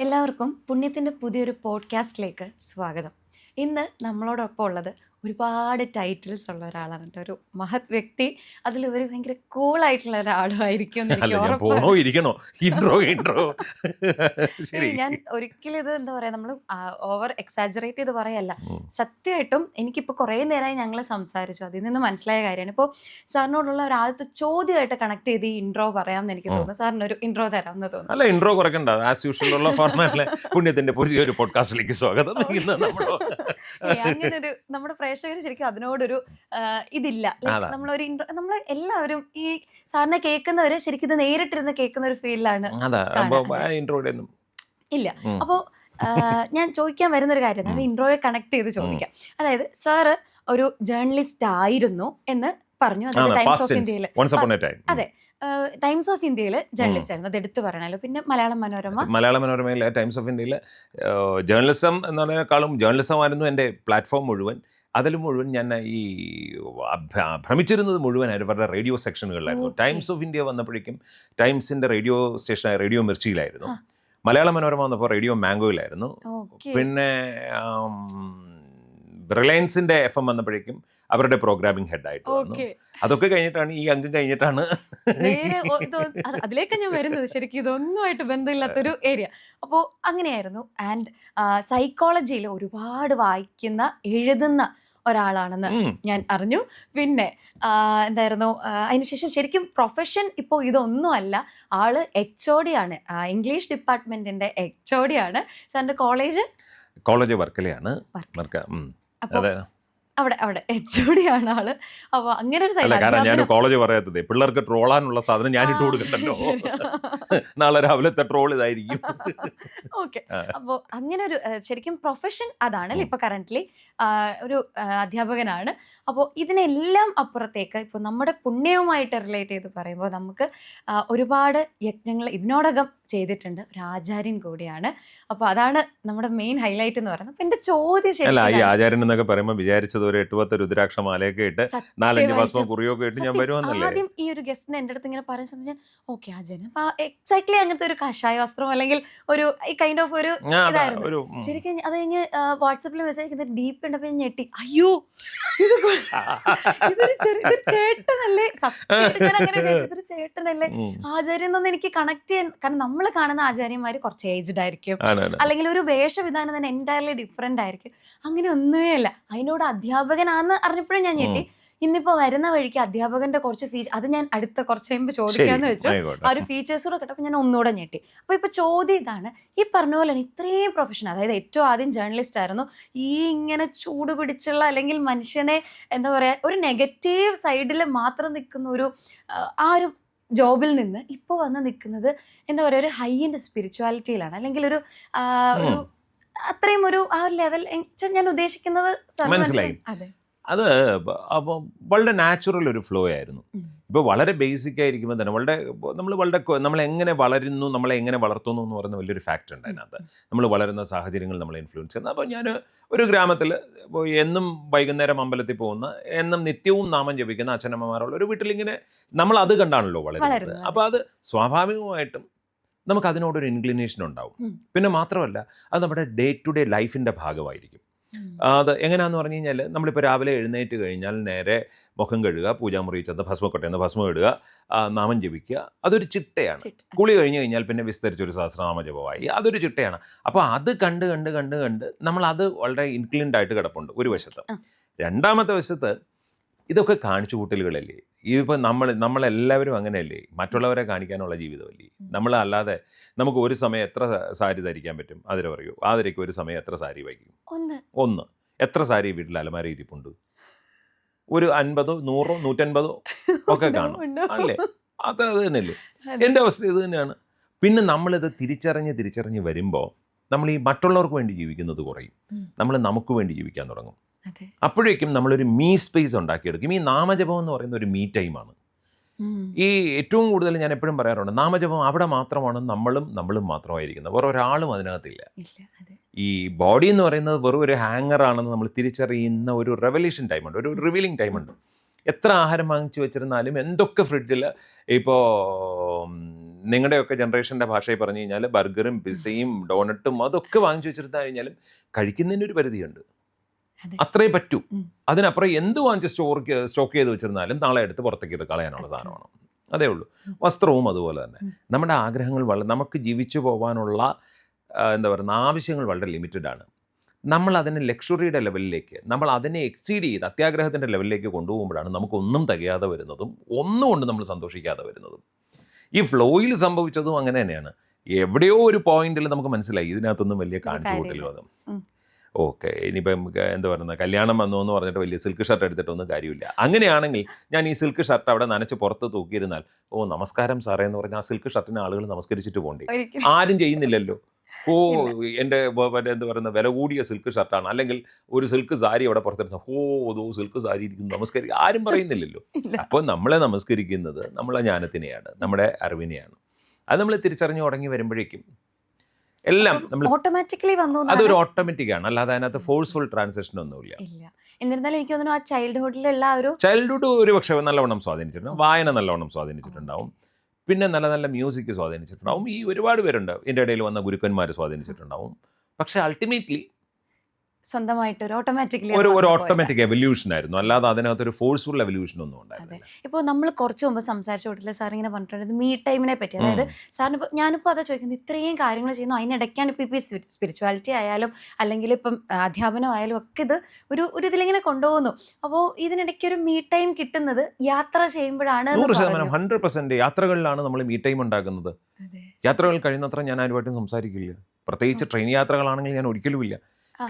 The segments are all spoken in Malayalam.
എല്ലാവർക്കും പുണ്യത്തിൻ്റെ പുതിയൊരു പോഡ്കാസ്റ്റിലേക്ക് സ്വാഗതം. ഇന്ന് നമ്മളോടൊപ്പം ഉള്ളത് ഒരുപാട് ടൈറ്റിൽസ് ഉള്ള ഒരാളാണ് കേട്ടോ. ഒരു മഹത് വ്യക്തി, അതിലുപരി ഭയങ്കര കൂളായിട്ടുള്ള ഒരാളും ആയിരിക്കും എന്ന് അല്ല, എനിക്ക് ഞാൻ പോണോ ഉറപ്പാണ്. ഇരിക്കണോ? ഇൻട്രോ ശരി. ഞാൻ ഒരിക്കലും ഇത് എന്താ പറയുക, നമ്മൾ ഓവർ എക്സാജറേറ്റ് ചെയ്ത് പറയല്ല. ഉം. സത്യമായിട്ടും എനിക്കിപ്പോൾ കുറേ നേരമായി ഞങ്ങൾ സംസാരിച്ചു, അതിൽ നിന്ന് മനസ്സിലായ കാര്യമാണ്. ഇപ്പോൾ സാറിനോടുള്ള ഒരു ആദ്യത്തെ ചോദ്യമായിട്ട് കണക്ട് ചെയ്ത് ഈ ഇൻട്രോ പറയാമെന്ന് എനിക്ക് ഉം. തോന്നുന്നു. സാറിന് ഒരു ഇൻട്രോ തരാമെന്ന് തോന്നുന്നു. അല്ല, ഇൻട്രോ കുറയ്ക്കണ്ട. ആസ് യൂഷ്വൽ ഉള്ള ഫോർമാറ്റിലെ പുണ്യത്തിന്റെ പുതിയൊരു പോഡ്കാസ്റ്റിലേക്ക് സ്വാഗതം. ഇന്ന് അങ്ങനൊരു നമ്മുടെ പ്രേക്ഷകർ ശരിക്കും അതിനോടൊരു ഇതില്ല. ലൈക്ക് അതാ. നമ്മളൊരു നമ്മൾ എല്ലാവരും ഈ സാറിനെ കേൾക്കുന്നവര് ശരിക്കും ഇത് നേരിട്ടിരുന്ന് കേൾക്കുന്ന ഒരു ഫീലിലാണ് അതാ കാണാൻ. ഇൻട്രോയുടെ ഒന്നും ഇല്ല. അപ്പോൾ ഞാൻ ചോദിക്കാൻ വരുന്നൊരു കാര്യം, അത് ഇൻട്രോയെ കണക്ട് ചെയ്ത് ചോദിക്കാം. അതായത് സാറ് ഒരു ജേർണലിസ്റ്റ് ആയിരുന്നു എന്ന് പറഞ്ഞു. അതായത് ടൈംസ് ഓഫ് ഇന്ത്യയിൽ, അതെ, ടൈംസ് ഓഫ് ഇന്ത്യയിൽ ജേർണലിസ്റ്റ് ആയിരുന്നു. അത് എടുത്തു പറയണല്ലോ. പിന്നെ മലയാള മനോരമയിലെ ടൈംസ് ഓഫ് ഇന്ത്യയിൽ ജേർണലിസം എന്നതിനേക്കാളും ജേർണലിസം ആയിരുന്നു എൻ്റെ പ്ലാറ്റ്ഫോം മുഴുവൻ. അതിൽ മുഴുവൻ ഞാൻ ഈ ഭ്രമിച്ചിരുന്നത് മുഴുവൻ അവരുടെ റേഡിയോ സെക്ഷനുകളിലായിരുന്നു. ടൈംസ് ഓഫ് ഇന്ത്യ വന്നപ്പോഴേക്കും ടൈംസിൻ്റെ റേഡിയോ സ്റ്റേഷനായ റേഡിയോ മിർച്ചിയിലായിരുന്നു. മലയാള മനോരമ വന്നപ്പോൾ റേഡിയോ മാംഗോയിലായിരുന്നു. പിന്നെ റിലയൻസിൻ്റെ FM വന്നപ്പോഴേക്കും അവരുടെ പ്രോഗ്രാമിംഗ് ഹെഡായിട്ട് വന്നു. അതൊക്കെ കഴിഞ്ഞിട്ടാണ് ഈ അംഗം കഴിഞ്ഞിട്ടാണ് അതിലേക്ക് ഞാൻ വരുന്നത്. ശരിക്കും ഇതൊന്നുമായിട്ട് ബന്ധമില്ലാത്തൊരു ഏരിയ. അപ്പോൾ അങ്ങനെയായിരുന്നു. ആൻഡ് സൈക്കോളജിയിൽ ഒരുപാട് വായിക്കുന്ന, എഴുതുന്ന ഒരാളാണെന്ന് ഞാൻ അറിഞ്ഞു. പിന്നെ എന്തായിരുന്നു, അതിനുശേഷം ശരിക്കും പ്രൊഫഷൻ ഇപ്പോൾ ഇതൊന്നും അല്ല. ആള് HOD ആണ്, ഇംഗ്ലീഷ് ഡിപ്പാർട്ട്മെന്റിന്റെ HOD ആണ്. സാറിന്റെ കോളേജ് വർക്കലയാണ്. അപ്പോൾ അവിടെ HOD ആണ് ആള്. അപ്പോൾ അങ്ങനെ ഒരു അല്ല, കാരണം ഞാൻ കോളേജ് പറയാത്തത് പിള്ളേർക്ക് ട്രോളാനുള്ള സാധനം ഞാൻ ഇട്ട് കൊടുക്കണ്ടല്ലോ. നാളെ രാവിലത്തെ ട്രോൾ ഇതായിരിക്കും. ഓക്കെ. അപ്പോൾ അങ്ങനെ ഒരു ശരിക്കും പ്രൊഫഷൻ അതാണല്ലേ ഇപ്പൊ കറന്റ്ലി ഒരു അധ്യാപകനാണ്. അപ്പോൾ ഇതിനെല്ലാം അപ്പുറത്തേക്ക് ഇപ്പോൾ നമ്മുടെ പുണ്യവുമായിട്ട് റിലേറ്റ് ചെയ്ത് പറയുമ്പോൾ നമുക്ക് ഒരുപാട് യജ്ഞങ്ങൾ ഇതിനോടകം ചെയ്തിട്ടുണ്ട്. ഒരു ആചാര്യൻ കൂടിയാണ്. അപ്പോൾ അതാണ് നമ്മുടെ മെയിൻ ഹൈലൈറ്റ് എന്ന് പറയുന്നത്. അപ്പൊ എന്റെ ചോദ്യം അല്ല, ഈ ആചാര്യൻ എന്നൊക്കെ പറയുമ്പോൾ വിചാരിച്ചത് ഒരു 8-10 രുദ്രാക്ഷമാലയൊക്കെ ഇട്ട് 4-5 ഭസ്മം കുറിയൊക്കെ ഇട്ട് ഞാൻ വരുമെന്നല്ലേ. ആദ്യം ഈ ഒരു ഗസ്റ്റിനെ എൻ്റെ അടുത്ത് ഇങ്ങനെ പറയുന്ന സമയം ഓക്കെ ആചാര്യൻ അപ്പൊ എക്സാക്ട്ലി അങ്ങനത്തെ ഒരു കഷായ വസ്ത്രം അല്ലെങ്കിൽ ഒരു ഈ കൈൻഡ് ഓഫ് ഒരു ഇതായിരുന്നു. ശരിക്കും അത് കഴിഞ്ഞ് വാട്സപ്പിൽ മെസ്സേജ് അയക്കുന്നത് ഡീപ്പ് കണ്ടപ്പോൾ ഞാൻ ഞെട്ടി. അയ്യോ, ഇതൊരു ചേട്ടനല്ലേ? സത്യമായിട്ട് ഞാൻ അങ്ങനെ ഇതൊരു ചേട്ടനല്ലേ ആചാര്യൻ എന്നൊന്നും എനിക്ക് കണക്ട് ചെയ്യാൻ. കാരണം നമ്മൾ കാണുന്ന ആചാര്യന്മാര് കുറച്ച് ഏജ്ഡ് ആയിരിക്കും, അല്ലെങ്കിൽ ഒരു വേഷവിധാനം തന്നെ എൻറ്റയർലി ഡിഫറെന്റ് ആയിരിക്കും. അങ്ങനെ ഒന്നുമേ അല്ല. അതിനോട് അധ്യാപകനാന്ന് അറിഞ്ഞപ്പോഴും ഞാൻ ഞെട്ടി. ഇന്നിപ്പോ വരുന്ന വഴിക്ക് അധ്യാപകന്റെ കുറച്ച് ഫീച്ചർ, അത് ഞാൻ അടുത്ത കുറച്ച് കഴിയുമ്പോൾ ചോദിക്കാന്ന് വെച്ചു. ആ ഒരു ഫീച്ചേഴ്സ് കൂടെ കേട്ടപ്പോൾ ഞാൻ ഒന്നുകൂടെ ഞെട്ടി. അപ്പൊ ഇപ്പൊ ചോദ്യം ഇതാണ്, ഈ പറഞ്ഞ പോലെ ഇത്രയും പ്രൊഫഷൻ, അതായത് ഏറ്റവും ആദ്യം ജേർണലിസ്റ്റ് ആയിരുന്നു. ഈ ഇങ്ങനെ ചൂട് പിടിച്ചുള്ള അല്ലെങ്കിൽ മനുഷ്യനെ എന്താ പറയാ ഒരു നെഗറ്റീവ് സൈഡിൽ മാത്രം നിൽക്കുന്ന ഒരു ആ ഒരു ജോബിൽ നിന്ന് ഇപ്പോൾ വന്ന് നിൽക്കുന്നത് എന്താ പറയുക ഒരു ഹൈ എൻഡ് സ്പിരിച്വാലിറ്റിയിലാണ്, അല്ലെങ്കിൽ ഒരു അത്രയും ഒരു ആ ലെവൽ ഞാൻ ഉദ്ദേശിക്കുന്നത്. മനസ്സിലായി. അതെ, അത് അപ്പോൾ വളരെ നാച്ചുറൽ ഒരു ഫ്ലോ ആയിരുന്നു. ഇപ്പോൾ വളരെ ബേസിക് ആയിരിക്കുമ്പോൾ തന്നെ നമ്മൾ എങ്ങനെ വളരുന്നു, നമ്മളെ എങ്ങനെ വളർത്തുന്നു എന്ന് പറയുന്ന വലിയൊരു ഫാക്ടർ ഉണ്ട് അതിനകത്ത്. നമ്മൾ വളരുന്ന സാഹചര്യങ്ങൾ നമ്മളെ ഇൻഫ്ലുവൻസ് ചെയ്യുന്നത്. അപ്പോൾ ഞാൻ ഒരു ഗ്രാമത്തിൽ എന്നും വൈകുന്നേരം അമ്പലത്തിൽ പോകുന്ന, എന്നും നിത്യവും നാമം ജപിക്കുന്ന അച്ഛനമ്മമാരുള്ള ഒരു വീട്ടിലിങ്ങനെ നമ്മൾ അത് കണ്ടാണല്ലോ വളരുന്നത്. അപ്പോൾ അത് സ്വാഭാവികമായിട്ടും നമുക്ക് അതിനോടൊരു ഇൻക്ലിനേഷൻ ഉണ്ടാവും. പിന്നെ മാത്രമല്ല, അത് നമ്മുടെ ഡേ ടു ഡേ ലൈഫിൻ്റെ ഭാഗമായിരിക്കും. അത് എങ്ങനെയാണെന്ന് പറഞ്ഞു കഴിഞ്ഞാൽ, നമ്മളിപ്പോൾ രാവിലെ എഴുന്നേറ്റ് കഴിഞ്ഞാൽ നേരെ മുഖം കഴുകുക, പൂജാമുറി ചെന്ന് ഭസ്മക്കൊട്ടയെന്ന് ഭസ്മം ഇടുക, നാമം ജപിക്കുക, അതൊരു ചിട്ടയാണ്. കുളി കഴിഞ്ഞ് കഴിഞ്ഞാൽ പിന്നെ വിസ്തരിച്ചൊരു സഹസ്രനാമ ജപമായി, അതൊരു ചിട്ടയാണ്. അപ്പോൾ അത് കണ്ട് കണ്ട് കണ്ട് കണ്ട് നമ്മളത് വളരെ ഇൻക്ലിൻഡ് ആയിട്ട് കിടപ്പുണ്ട് ഒരു വശത്ത്. രണ്ടാമത്തെ വശത്ത് ഇതൊക്കെ കാണിച്ചു കൂട്ടലുകളല്ലേ. ഇതിപ്പോൾ നമ്മളെല്ലാവരും അങ്ങനെയല്ലേ, മറ്റുള്ളവരെ കാണിക്കാനുള്ള ജീവിതമല്ലേ. നമ്മളല്ലാതെ നമുക്ക് ഒരു സമയം എത്ര സാരി ധരിക്കാൻ പറ്റും? അതിര പറയൂ. ആതിരയ്ക്ക് ഒരു സമയം എത്ര സാരി വയ്ക്കും? ഒന്ന്. എത്ര സാരി വീട്ടിൽ അലമാര ഇരിപ്പുണ്ട്? ഒരു 50, 100, 150 ഒക്കെ കാണും അല്ലേ? അത് തന്നെയല്ലേ. എൻ്റെ അവസ്ഥ ഇത് തന്നെയാണ്. പിന്നെ നമ്മളിത് തിരിച്ചറിഞ്ഞ് വരുമ്പോൾ നമ്മൾ ഈ മറ്റുള്ളവർക്ക് വേണ്ടി ജീവിക്കുന്നത് കുറയും. നമ്മൾ നമുക്ക് വേണ്ടി ജീവിക്കാൻ തുടങ്ങും. അപ്പോഴേക്കും നമ്മളൊരു മീ സ്പേസ് ഉണ്ടാക്കിയെടുക്കും. ഈ നാമജപം എന്ന് പറയുന്ന ഒരു മീ ടൈമാണ്. ഈ ഏറ്റവും കൂടുതൽ ഞാൻ എപ്പോഴും പറയാറുണ്ട്, നാമജപം അവിടെ മാത്രമാണ് നമ്മളും മാത്രമായിരിക്കുന്നത്, വേറെ ഒരാളും അതിനകത്തില്ല. ഈ ബോഡി എന്ന് പറയുന്നത് വെറും ഒരു ഹാങ്ങർ ആണെന്ന് നമ്മൾ തിരിച്ചറിയുന്ന ഒരു റെവല്യൂഷൻ ടൈമുണ്ട്, ഒരു റിവീലിംഗ് ടൈമുണ്ട്. എത്ര ആഹാരം വാങ്ങിച്ചു വെച്ചിരുന്നാലും, എന്തൊക്കെ ഫ്രിഡ്ജിൽ ഇപ്പോൾ നിങ്ങളുടെയൊക്കെ ജനറേഷൻ്റെ ഭാഷയിൽ പറഞ്ഞു കഴിഞ്ഞാൽ ബർഗറും പിസയും ഡോണട്ടും അതൊക്കെ വാങ്ങിച്ചു വെച്ചിരുന്നു കഴിഞ്ഞാലും കഴിക്കുന്നതിന് ഒരു പരിധിയുണ്ട്. അതെ. അത്രേ പറ്റൂ. ഉം. അതിനപ്പുറം എന്ത് വാങ്ങിച്ച് സ്റ്റോക്ക് ചെയ്ത് വെച്ചിരുന്നാലും നാളെ എടുത്ത് പുറത്തേക്ക് കളയാനുള്ള സാധനമാണ്. അതേ ഉള്ളൂ. വസ്ത്രവും അതുപോലെ തന്നെ. നമ്മുടെ ആഗ്രഹങ്ങൾ നമുക്ക് ജീവിച്ചു പോകാനുള്ള എന്താ പറയുക ആവശ്യങ്ങൾ വളരെ ലിമിറ്റഡ് ആണ്. നമ്മൾ അതിനെ ലക്ഷറിയുടെ ലെവലിലേക്ക്, നമ്മൾ അതിനെ എക്സീഡ് ചെയ്ത് അത്യാഗ്രഹത്തിൻ്റെ ലെവലിലേക്ക് കൊണ്ടുപോകുമ്പോഴാണ് നമുക്കൊന്നും തികയാതെ വരുന്നതും ഒന്നുകൊണ്ട് നമ്മൾ സന്തോഷിക്കാതെ വരുന്നതും. ഈ ഫ്ലോയിൽ സംഭവിച്ചതും അങ്ങനെ തന്നെയാണ്. എവിടെയോ ഒരു പോയിന്റിൽ നമുക്ക് മനസ്സിലായി ഇതിനകത്തൊന്നും വലിയ കാണിച്ചു കൂട്ടലും അതും. ഓക്കെ, ഇനിയിപ്പം എന്താ പറയുന്നത്, കല്യാണം വന്നു എന്ന് പറഞ്ഞിട്ട് വലിയ സിൽക്ക് ഷർട്ട് എടുത്തിട്ടൊന്നും കാര്യമില്ല. അങ്ങനെയാണെങ്കിൽ ഞാൻ ഈ സിൽക്ക് ഷർട്ട് അവിടെ നനച്ച് പുറത്ത് തൂക്കിയിരുന്നാൽ, ഓ നമസ്കാരം സാറേ എന്ന് പറഞ്ഞാൽ ആ സിൽക്ക് ഷർട്ടിന് ആളുകൾ നമസ്കരിച്ചിട്ട് പോകണ്ടേ? ആരും ചെയ്യുന്നില്ലല്ലോ. ഓ എൻ്റെ എന്താ പറയുന്നത് വില കൂടിയ സിൽക്ക് ഷർട്ടാണ്, അല്ലെങ്കിൽ ഒരു സിൽക്ക് സാരി അവിടെ പുറത്തെടുത്ത, ഓ അതോ സിൽക്ക് സാരി ഇരിക്കുന്നു നമസ്കരിക്കുക, ആരും പറയുന്നില്ലല്ലോ. അപ്പോൾ നമ്മളെ നമസ്കരിക്കുന്നത് നമ്മളെ ജ്ഞാനത്തിനെയാണ്, നമ്മുടെ അറിവിനെയാണ്. അത് നമ്മൾ തിരിച്ചറിഞ്ഞു തുടങ്ങി വരുമ്പോഴേക്കും എല്ലാം നമ്മൾ ഓട്ടോമാറ്റിക്കലി വന്നു. അതൊരു ഓട്ടോമാറ്റിക് ആണ്, അല്ലാതെ അതിനകത്ത് ഫോഴ്സ്ഫുൾ ട്രാൻസാക്ഷൻ ഒന്നുമില്ല. എന്നിരുന്നാലും എനിക്ക് തോന്നുന്നു ആ ചൈൽഡ്ഹുഡിലുള്ള ഒരു ചൈൽഡ്ഹുഡ് ഒരു പക്ഷേ നല്ലവണ്ണം സ്വാധീനിച്ചിട്ടുണ്ടാവും, വായന നല്ലവണ്ണം സ്വാധീനിച്ചിട്ടുണ്ടാവും, പിന്നെ നല്ല നല്ല മ്യൂസിക് സ്വാധീനിച്ചിട്ടുണ്ടാവും, ഈ ഒരുപാട് പേരുണ്ട് എൻ്റെ ഇടയിൽ വന്ന ഗുരുക്കന്മാർ സ്വാധീനിച്ചിട്ടുണ്ടാവും. പക്ഷേ അൾട്ടിമേറ്റ്ലി സ്വന്തമായിട്ടൊരു ഓട്ടോമാറ്റിക്കലി ഒരു ഓട്ടോമാറ്റിക് എവല്യൂഷൻ ആയിരുന്നു, അല്ലാതെ അതിനകത്തൊരു ഫോഴ്സ്ഫുൾ എവല്യൂഷൻ ഒന്നും ഉണ്ടായിരുന്നില്ല. ഇപ്പോൾ നമ്മൾ കുറച്ച് മുമ്പ് സംസാരിച്ച കൂട്ടിൽ സാർ ഇങ്ങനെ പറഞ്ഞിട്ടുണ്ട് മീ ടൈമിനെ പറ്റി. അതായത് സാറിന് ഞാനിപ്പോൾ അതാ ചോദിക്കുന്നത്, ഇത്രയും കാര്യങ്ങൾ ചെയ്യുന്നു, അതിനിടയ്ക്കാണ് ഇപ്പോൾ ഈ സ്പിരിച്വാലിറ്റി ആയാലും അല്ലെങ്കിൽ ഇപ്പം അധ്യാപനം ആയാലും ഒക്കെ ഇത് ഒരു ഇതിലിങ്ങനെ കൊണ്ടുപോകുന്നു. അപ്പോൾ ഇതിനിടയ്ക്ക് ഒരു മീ ടൈം കിട്ടുന്നത് യാത്ര ചെയ്യുമ്പോഴാണ്. 100%, 100% യാത്രകളിലാണ് നമ്മൾ മീ ടൈം ഉണ്ടാക്കുന്നത്. യാത്രകൾ കഴിയുന്നത്ര ഞാൻ ആരുമായിട്ടും സംസാരിക്കില്ല, പ്രത്യേകിച്ച് ട്രെയിൻ യാത്രകളാണെങ്കിൽ ഞാൻ ഒരിക്കലുമില്ല.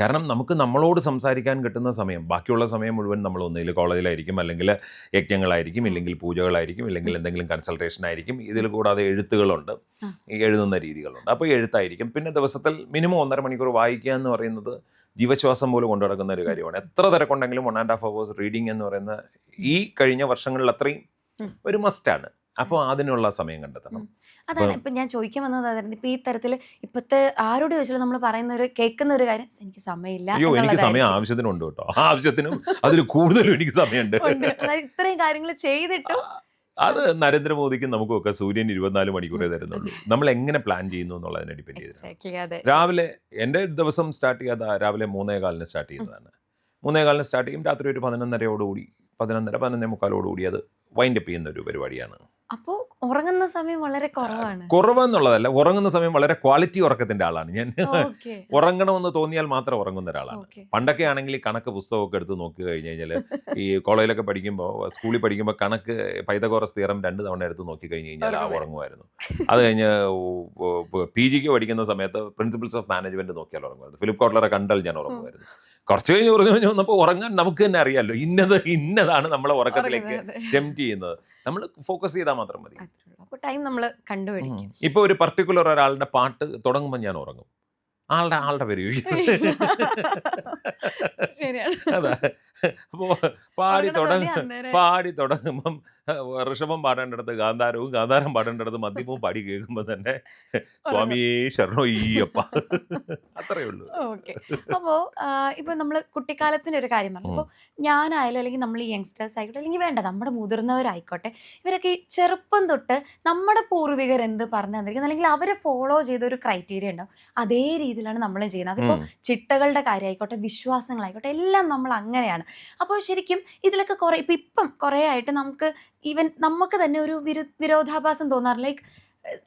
കാരണം നമുക്ക് നമ്മളോട് സംസാരിക്കാൻ കിട്ടുന്ന സമയം, ബാക്കിയുള്ള സമയം മുഴുവൻ നമ്മൾ ഒന്നുകിൽ കോളേജിലായിരിക്കും, അല്ലെങ്കിൽ യജ്ഞങ്ങളായിരിക്കും, ഇല്ലെങ്കിൽ പൂജകളായിരിക്കും, ഇല്ലെങ്കിൽ എന്തെങ്കിലും കൺസൾട്ടേഷൻ ആയിരിക്കും. ഇതിൽ കൂടാതെ എഴുത്തുകളുണ്ട്, എഴുതുന്ന രീതികളുണ്ട്. അപ്പോൾ എഴുത്തായിരിക്കും. പിന്നെ ദിവസത്തിൽ മിനിമം 1.5 മണിക്കൂർ വായിക്കുക എന്ന് പറയുന്നത് ജീവശ്വാസം പോലെ കൊണ്ടു നടക്കുന്ന ഒരു കാര്യമാണ്. എത്ര തിരക്കുണ്ടെങ്കിലും 1.5 hours റീഡിങ് എന്ന് പറയുന്ന ഈ കഴിഞ്ഞ വർഷങ്ങളിൽ അത്രയും ഒരു മസ്റ്റാണ്. അപ്പോൾ അതിനുള്ള സമയം കണ്ടെത്തണം. അതാണ് ഇപ്പം ഞാൻ ചോദിക്കാൻ വന്നത്. അതായിരുന്നു ഇപ്പം ഈ തരത്തിൽ ഇപ്പോഴത്തെ ആരോട് ചോദിച്ചാലും നമ്മൾ പറയുന്ന ഒരു കേൾക്കുന്ന ഒരു കാര്യം, എനിക്ക് സമയമില്ല. അയ്യോ, എനിക്ക് സമയം ആവശ്യത്തിനുണ്ട് കേട്ടോ, ആവശ്യത്തിനും അതിൽ കൂടുതലും എനിക്ക് സമയമുണ്ട്. അതായത് ഇത്രയും കാര്യങ്ങൾ ചെയ്തിട്ടും അത് നരേന്ദ്രമോദിക്കും നമുക്കൊക്കെ സൂര്യൻ 24 മണിക്കൂറേ തരുന്നുള്ളൂ. നമ്മൾ എങ്ങനെ പ്ലാൻ ചെയ്യുന്നു എന്നുള്ളതിനെ ഡിപ്പെൻഡ് ചെയ്ത്. രാവിലെ എൻ്റെ ദിവസം സ്റ്റാർട്ട് ചെയ്യാതെ രാവിലെ 3:15 സ്റ്റാർട്ട് ചെയ്യുന്നതാണ്. 3:15 സ്റ്റാർട്ട് ചെയ്യും, രാത്രി ഒരു 11:30 11:45 അത് വൈൻഡ് അപ്പ് ചെയ്യുന്ന ഒരു പരിപാടിയാണ്. അപ്പോൾ ഉറങ്ങുന്ന സമയം വളരെ കുറവാണ്. കുറവെന്നുള്ളതല്ല, ഉറങ്ങുന്ന സമയം വളരെ ക്വാളിറ്റി ഉറക്കത്തിന്റെ ആളാണ് ഞാൻ. ഉറങ്ങണമെന്ന് തോന്നിയാൽ മാത്രം ഉറങ്ങുന്ന ഒരാളാണ്. പണ്ടൊക്കെ ആണെങ്കിൽ ഈ കണക്ക് പുസ്തകമൊക്കെ എടുത്ത് നോക്കി കഴിഞ്ഞ് കഴിഞ്ഞാൽ, ഈ കോളേജിലൊക്കെ പഠിക്കുമ്പോൾ, സ്കൂളിൽ പഠിക്കുമ്പോൾ കണക്ക് പൈതഗോറസ് തിയറം 2 തവണ എടുത്ത് നോക്കി കഴിഞ്ഞ് കഴിഞ്ഞാൽ ഉറങ്ങുമായിരുന്നു. അത് കഴിഞ്ഞ് PGക്ക് പഠിക്കുന്ന സമയത്ത് പ്രിൻസിപ്പിൾസ് ഓഫ് മാനേജ്മെന്റ് നോക്കിയാൽ ഉറങ്ങുമായിരുന്നു. ഫിലിപ്പ് കോട്ട്ലറെ കണ്ടാൽ ഞാൻ ഉറങ്ങുമായിരുന്നു. കുറച്ച് കഴിഞ്ഞ് വന്നപ്പോൾ ഉറങ്ങാൻ നമുക്ക് തന്നെ അറിയാമല്ലോ, ഇന്നതാണ് നമ്മളെ ഉറക്കത്തിലേക്ക് ടെംപ്റ്റ് ചെയ്യുന്നത്. നമ്മൾ ഫോക്കസ് ചെയ്താൽ മാത്രം മതി. അപ്പോൾ ടൈം നമ്മൾ കണ്ടുപിടിക്കും. ഇപ്പോൾ ഒരു പർട്ടിക്കുലർ ഒരാളുടെ പാട്ട് തുടങ്ങുമ്പോൾ ഞാൻ ഉറങ്ങും, ആളുടെ പേര് അതാ. അപ്പോൾ പാടി തുടങ്ങുമ്പം ഋഷഭം പാടേണ്ടടുത്ത് ഗാന്ധാരവും, ഗാന്ധാരം പാടേണ്ടടുത്ത് മദ്യവും പാടി കേൾക്കുമ്പോൾ തന്നെ സ്വാമിയേ ശരണോ ഈയപ്പ, അത്രയേ ഉള്ളൂ. ഓക്കെ. അപ്പോൾ ഇപ്പോൾ നമ്മൾ കുട്ടിക്കാലത്തിൻ്റെ ഒരു കാര്യം പറഞ്ഞു. അപ്പോൾ ഞാനായാലും അല്ലെങ്കിൽ നമ്മൾ ഈ യങ്സ്റ്റേഴ്സ് ആയിക്കോട്ടെ, അല്ലെങ്കിൽ വേണ്ട നമ്മുടെ മുതിർന്നവരായിക്കോട്ടെ, ഇവരൊക്കെ ഈ ചെറുപ്പം തൊട്ട് നമ്മുടെ പൂർവികർ എന്ത് പറഞ്ഞു തന്നിരിക്കുന്നു, അല്ലെങ്കിൽ അവർ ഫോളോ ചെയ്ത ഒരു ക്രൈറ്റീരിയ ഉണ്ടാവും, അതേ രീതിയിലാണ് നമ്മൾ ചെയ്യുന്നത്. അതിപ്പോൾ ചിട്ടകളുടെ കാര്യമായിക്കോട്ടെ, വിശ്വാസങ്ങളായിക്കോട്ടെ, എല്ലാം നമ്മൾ അങ്ങനെയാണ്. അപ്പോൾ ശരിക്കും ഇതിലൊക്കെ ഇപ്പം കുറേ ആയിട്ട് നമുക്ക് തന്നെ ഒരു വിരോധാഭാസം തോന്നാറ്. ലൈക്ക്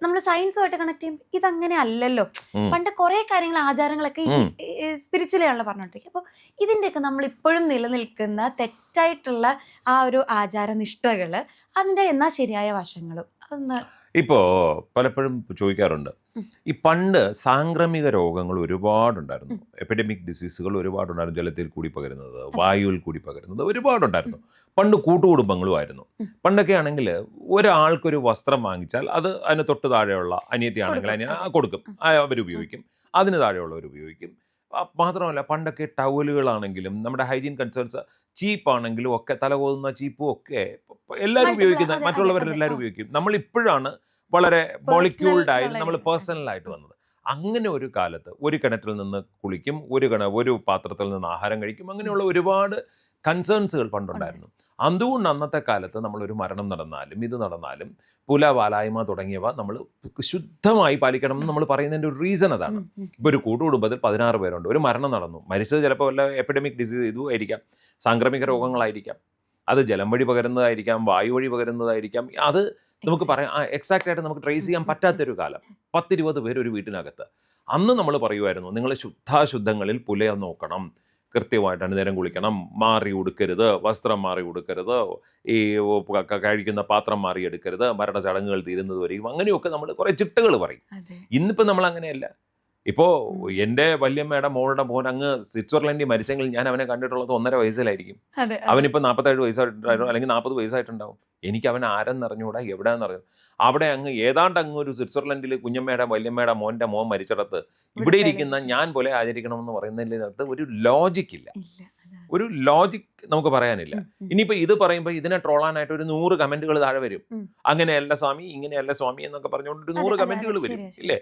നമ്മൾ സയൻസുമായിട്ട് കണക്ട് ചെയ്യുമ്പോൾ ഇതങ്ങനെ അല്ലല്ലോ. പണ്ട് കുറേ കാര്യങ്ങൾ, ആചാരങ്ങളൊക്കെ സ്പിരിച്വലി ആണല്ലോ പറഞ്ഞോണ്ടിരിക്കുക. അപ്പോൾ ഇതിൻ്റെയൊക്കെ നമ്മൾ ഇപ്പോഴും നിലനിൽക്കുന്ന തെറ്റായിട്ടുള്ള ആ ഒരു ആചാരനിഷ്ഠകൾ, അതിൻ്റെ എന്നാ ശരിയായ വശങ്ങളും അതൊന്ന്. ഇപ്പോൾ പലപ്പോഴും ചോദിക്കാറുണ്ട്, ഈ പണ്ട് സാംക്രമിക രോഗങ്ങൾ ഒരുപാടുണ്ടായിരുന്നു, എപ്പിഡമിക് ഡിസീസുകൾ ഒരുപാടുണ്ടായിരുന്നു, ജലത്തിൽ കൂടി പകരുന്നത്, വായുവിൽ കൂടി പകരുന്നത് ഒരുപാടുണ്ടായിരുന്നു. പണ്ട് കൂട്ടുകുടുംബങ്ങളുമായിരുന്നു. പണ്ടൊക്കെ ആണെങ്കിൽ ഒരാൾക്കൊരു വസ്ത്രം വാങ്ങിച്ചാൽ അത് അതിന് തൊട്ട് താഴെയുള്ള അനിയത്തിയാണെങ്കിൽ അതിന് കൊടുക്കും, അവരുപയോഗിക്കും, അതിന് താഴെയുള്ളവർ ഉപയോഗിക്കും. മാത്രമല്ല പണ്ടൊക്കെ ടവലുകളാണെങ്കിലും നമ്മുടെ ഹൈജീൻ കൺസേൺസ് ചീപ്പാണെങ്കിലും ഒക്കെ, തലകോതുന്ന ചീപ്പും ഒക്കെ എല്ലാവരും ഉപയോഗിക്കുന്ന, മറ്റുള്ളവരെല്ലാവരും ഉപയോഗിക്കും. നമ്മളിപ്പോഴാണ് വളരെ മോളിക്യൂൾഡായി നമ്മൾ പേഴ്സണലായിട്ട് വന്നത്. അങ്ങനെ ഒരു കാലത്ത് ഒരു കിണറ്റിൽ നിന്ന് കുളിക്കും, ഒരു പാത്രത്തിൽ നിന്ന് ആഹാരം കഴിക്കും, അങ്ങനെയുള്ള ഒരുപാട് കൺസേൺസുകൾ പണ്ടുണ്ടായിരുന്നു. അതുകൊണ്ട് അന്നത്തെ കാലത്ത് നമ്മളൊരു മരണം നടന്നാലും ഇത് നടന്നാലും പുല, വാലായ്മ തുടങ്ങിയവ നമ്മൾ ശുദ്ധമായി പാലിക്കണം എന്ന് നമ്മൾ പറയുന്നതിൻ്റെ ഒരു റീസൺ അതാണ്. ഇപ്പോൾ ഒരു കൂട്ടുകുടുംബത്തിൽ 16 പേരുണ്ട്, ഒരു മരണം നടന്നു, മരിച്ചത് ചിലപ്പോൾ വല്ല എപ്പിഡമിക് ഡിസീസ് ഇതും ആയിരിക്കാം, സാംക്രമിക രോഗങ്ങളായിരിക്കാം, അത് ജലം വഴി പകരുന്നതായിരിക്കാം, വായു വഴി പകരുന്നതായിരിക്കാം, അത് നമുക്ക് പറയാം എക്സാക്റ്റ് ആയിട്ട് നമുക്ക് ട്രേസ് ചെയ്യാൻ പറ്റാത്തൊരു കാലം. 10-20 പേര് ഒരു വീട്ടിനകത്ത്. അന്ന് നമ്മൾ പറയുമായിരുന്നു, നിങ്ങൾ ശുദ്ധാശുദ്ധങ്ങളിൽ പുലയെ നോക്കണം, കൃത്യമായിട്ട് അണിനേരം കുളിക്കണം, മാറി ഉടുക്കരുത്, വസ്ത്രം മാറി ഉടുക്കരുത്, ഈ കഴിക്കുന്ന പാത്രം മാറി എടുക്കരുത്, മരണ ചടങ്ങുകൾ തീരുന്നത് വരെയും അങ്ങനെയൊക്കെ നമ്മൾ കുറേ ചിട്ടകൾ പറയും. ഇന്നിപ്പോൾ നമ്മൾ അങ്ങനെയല്ല. ഇപ്പോൾ എൻ്റെ വല്യമ്മയുടെ മോളുടെ മോൻ അങ്ങ് സ്വിറ്റ്സർലൻഡിൽ മരിച്ചെങ്കിൽ ഞാൻ അവനെ കണ്ടിട്ടുള്ളത് 1.5 വയസ്സിലായിരിക്കും. അവനിപ്പോൾ 47 വയസ്സായിട്ടുണ്ടായിരുന്നു, അല്ലെങ്കിൽ 40 വയസ്സായിട്ടുണ്ടാവും. എനിക്ക് അവൻ ആരെന്നറിഞ്ഞൂടാ, എവിടെയാണെന്നറിയാം. അവിടെ അങ്ങ് ഏതാണ്ട് അങ്ങ് ഒരു സ്വിറ്റ്സർലൻഡിൽ കുഞ്ഞമ്മയുടെ വല്യമ്മയുടെ മോൻ്റെ മോൻ മരിച്ചിടത്ത് ഇവിടെ ഇരിക്കുന്ന ഞാൻ പോലെ ആചരിക്കണമെന്ന് പറയുന്നതിനകത്ത് ഒരു ലോജിക്കില്ല, ഒരു ലോജിക് നമുക്ക് പറയാനില്ല. ഇനിയിപ്പോൾ ഇത് പറയുമ്പോൾ ഇതിനെ ട്രോളാനായിട്ട് ഒരു 100 കമന്റുകൾ താഴെ വരും. അങ്ങനെയല്ല സ്വാമി, ഇങ്ങനെയല്ല സ്വാമി എന്നൊക്കെ പറഞ്ഞുകൊണ്ട് ഒരു 100 കമന്റുകൾ വരും, ഇല്ലേ?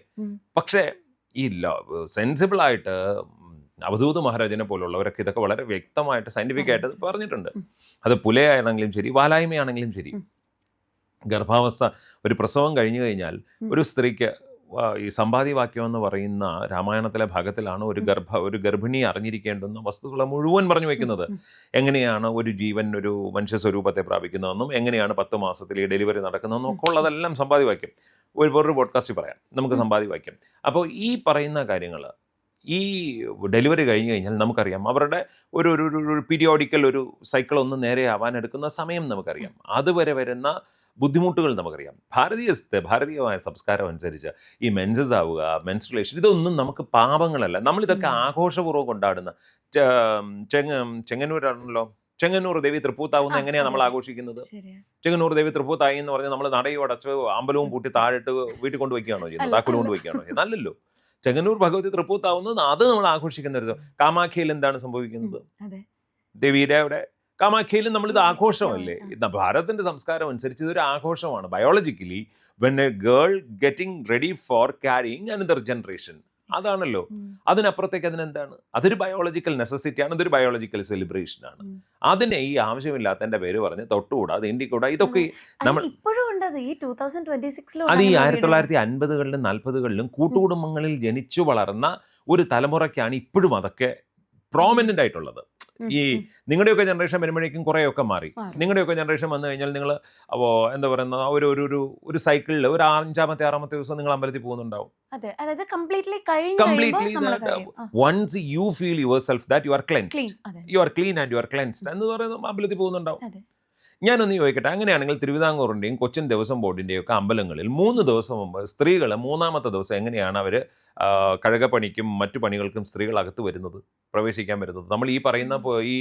പക്ഷേ ഈ സെൻസിബിളായിട്ട് അവധൂത് മഹാരാജനെ പോലുള്ളവരൊക്കെ ഇതൊക്കെ വളരെ വ്യക്തമായിട്ട് സയന്റിഫിക് ആയിട്ട് പറഞ്ഞിട്ടുണ്ട്. അത് പുലയാണെങ്കിലും ശരി, വാലായ്മയാണെങ്കിലും ശരി, ഗർഭാവസ്ഥ, ഒരു പ്രസവം കഴിഞ്ഞു കഴിഞ്ഞാൽ ഒരു സ്ത്രീക്ക് ഈ സമ്പാദ്യവാക്യം എന്ന് പറയുന്ന രാമായണത്തിലെ ഭാഗത്തിലാണ് ഒരു ഗർഭിണി അറിഞ്ഞിരിക്കേണ്ടുന്ന വസ്തുക്കളെ മുഴുവൻ പറഞ്ഞു വയ്ക്കുന്നത്. എങ്ങനെയാണ് ഒരു ജീവൻ ഒരു മനുഷ്യ സ്വരൂപത്തെ പ്രാപിക്കുന്നതെന്നും എങ്ങനെയാണ് 10 മാസത്തിൽ ഈ ഡെലിവറി നടക്കുന്നതെന്നും ഒക്കെ ഉള്ളതെല്ലാം സമ്പാദ്യവാക്യം. വേറൊരു പോഡ്കാസ്റ്റിൽ പറയാം നമുക്ക് സമ്പാദ്യവാക്യം. അപ്പോൾ ഈ പറയുന്ന കാര്യങ്ങൾ ഈ ഡെലിവറി കഴിഞ്ഞ് കഴിഞ്ഞാൽ നമുക്കറിയാം അവരുടെ ഒരു പീരിയോഡിക്കൽ ഒരു സൈക്കിൾ ഒന്ന് നേരെ ആവാൻ എടുക്കുന്ന സമയം നമുക്കറിയാം. അതുവരെ വരുന്ന ബുദ്ധിമുട്ടുകൾ നമുക്കറിയാം. ഭാരതീയമായ സംസ്കാരം അനുസരിച്ച് ഈ മെൻസസ് ആവുക, മെൻസ്ട്രുലേഷൻ, ഇതൊന്നും നമുക്ക് പാപങ്ങളല്ല. നമ്മളിതൊക്കെ ആഘോഷപൂർവ്വം കൊണ്ടാടുന്ന ചെങ്ങന്നൂരാണല്ലോ, ചെങ്ങന്നൂർ ദേവി തൃപ്പൂത്താവുന്ന എങ്ങനെയാണ് നമ്മൾ ആഘോഷിക്കുന്നത്? ചെങ്ങന്നൂർ ദേവി തൃപ്പൂത്തായി എന്ന് പറഞ്ഞാൽ നമ്മൾ നടയും അടച്ച് അമ്പലവും പൂട്ടി താഴിട്ട് വീട്ടിൽ കൊണ്ട് വയ്ക്കുകയാണോ ചെയ്യുന്നത്? താക്കോൽ കൊണ്ട് വയ്ക്കുകയാണോ ചെയ്യുന്നത്? അല്ലല്ലോ. ചെങ്ങന്നൂർ ഭഗവതി തൃപ്പൂത്താവുന്നത് അത് നമ്മൾ ആഘോഷിക്കുന്ന. കാമാഖ്യയിൽ എന്താണ് സംഭവിക്കുന്നത്? ദേവിയുടെ അവിടെ കാമാഖ്യയിലും നമ്മളിത് ആഘോഷമല്ലേ? ഭാരതത്തിന്റെ സംസ്കാരം അനുസരിച്ച് ഇതൊരു ആഘോഷമാണ്. Biologically when A girl getting ready for carrying another generation, അതാണല്ലോ. അതിനപ്പുറത്തേക്ക് അതിനെന്താണ്? അതൊരു ബയോളജിക്കൽ നെസസിറ്റിയാണ്, അതൊരു ബയോളജിക്കൽ സെലിബ്രേഷൻ ആണ്. അതിനെ ഈ ആവശ്യമില്ലാത്തതിന്റെ പേര് പറഞ്ഞ് തൊട്ടുകൂടാ, അത് ഇന്ത്യക്കൂടാ, ഇതൊക്കെ നമ്മൾ അത് ഈ 1950കളിലും 40കളിലും കൂട്ടുകുടുംബങ്ങളിൽ ജനിച്ചു വളർന്ന ഒരു തലമുറയ്ക്കാണ് ഇപ്പോഴും അതൊക്കെ പ്രോമിനന്റ് ആയിട്ടുള്ളത്. ഈ നിങ്ങളുടെയൊക്കെ ജനറേഷൻ വരുമ്പോഴേക്കും കുറേയൊക്കെ മാറി. നിങ്ങളുടെയൊക്കെ ജനറേഷൻ വന്നു കഴിഞ്ഞാൽ നിങ്ങൾ എന്താ പറയുന്ന ഒരു സൈക്കിളിൽ ഒരു 5-ാമത്തെ 6-ാമത്തെ ദിവസം നിങ്ങൾ അമ്പലത്തിൽ പോകുന്നുണ്ടാവും. Completely once you feel yourself that you are cleansed, you are clean and you are cleansed എന്ന് പറയുന്ന അമ്പലത്തിൽ പോകുന്നുണ്ടാവും. ഞാനൊന്ന് ചോദിക്കട്ടെ, അങ്ങനെയാണെങ്കിൽ തിരുവിതാംകൂറിൻ്റെയും കൊച്ചിൻ ദേവസ്വം ബോർഡിൻ്റെയും ഒക്കെ അമ്പലങ്ങളിൽ 3 ദിവസം മുമ്പ് സ്ത്രീകൾ 3-ാമത്തെ ദിവസം എങ്ങനെയാണ് അവർ കഴകപ്പണിക്കും മറ്റു പണികൾക്കും സ്ത്രീകൾ അകത്ത് വരുന്നത്, പ്രവേശിക്കാൻ വരുന്നത്? നമ്മൾ ഈ പറയുന്ന ഈ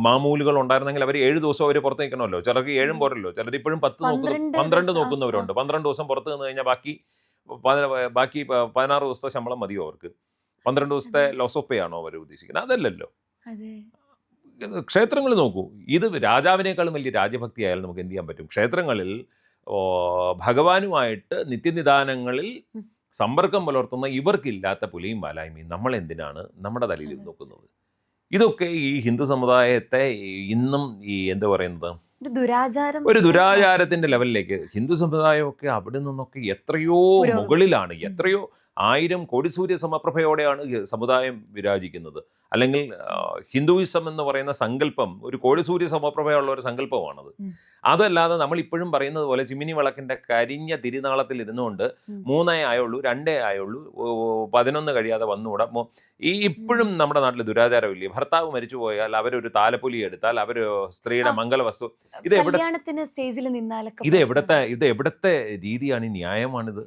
മാമൂലുകൾ ഉണ്ടായിരുന്നെങ്കിൽ അവർ 7 ദിവസം അവർ പുറത്ത് നിൽക്കണമല്ലോ. ചിലർക്ക് 7 പോരല്ലോ, ചിലർ ഇപ്പോഴും 12 നോക്കുന്നവരുണ്ട്. 12 ദിവസം പുറത്ത് നിന്ന് കഴിഞ്ഞാൽ ബാക്കി 16 ദിവസത്തെ ശമ്പളം മതിയോ അവർക്ക്? 12 ദിവസത്തെ ലോസ് ഓഫ് പേ ആണോ അവർ ഉദ്ദേശിക്കുന്നത്? അതല്ലല്ലോ. ക്ഷേത്രങ്ങൾ നോക്കൂ, ഇത് രാജാവിനേക്കാളും വലിയ രാജഭക്തി ആയാലും നമുക്ക് എന്ത് ചെയ്യാൻ പറ്റും? ക്ഷേത്രങ്ങളിൽ ഭഗവാനുമായിട്ട് നിത്യനിദാനങ്ങളിൽ സമ്പർക്കം പുലർത്തുന്ന ഇവർക്കില്ലാത്ത പുലിയും വാലായ്മയും നമ്മൾ എന്തിനാണ് നമ്മുടെ തലയിൽ നോക്കുന്നത്? ഇതൊക്കെ ഈ ഹിന്ദു സമുദായത്തെ ഇന്നും ഈ എന്താ പറയുന്നത് ഒരു ദുരാചാരത്തിന്റെ ലെവലിലേക്ക് ഹിന്ദു സമുദായമൊക്കെ അവിടെ നിന്നൊക്കെ എത്രയോ മുകളിലാണ്. എത്രയോ 1000 കോടി സൂര്യ സമപ്രഭയോടെയാണ് സമുദായം വിരാജിക്കുന്നത്. അല്ലെങ്കിൽ ഹിന്ദുയിസം എന്ന് പറയുന്ന സങ്കല്പം ഒരു കോടി സൂര്യ സമപ്രഭയുള്ള ഒരു സങ്കല്പമാണത്. അതല്ലാതെ നമ്മൾ ഇപ്പോഴും പറയുന്നത് പോലെ ചിമ്മിനി വിളക്കിന്റെ കരിഞ്ഞ തിരുനാളത്തിൽ ഇരുന്നുകൊണ്ട് 3 ആയുള്ളൂ 2 ആയുള്ളൂ 11 കഴിയാതെ വന്നുകൂടാ. ഈ ഇപ്പോഴും നമ്മുടെ നാട്ടിൽ ദുരാചാരമില്ലേ? ഭർത്താവ് മരിച്ചു പോയാൽ അവരൊരു താലപ്പൊലി എടുത്താൽ അവര് സ്ത്രീയുടെ മംഗലവസ്തു, ഇത് എവിടത്തെ രീതിയാണ്? ന്യായമാണിത്?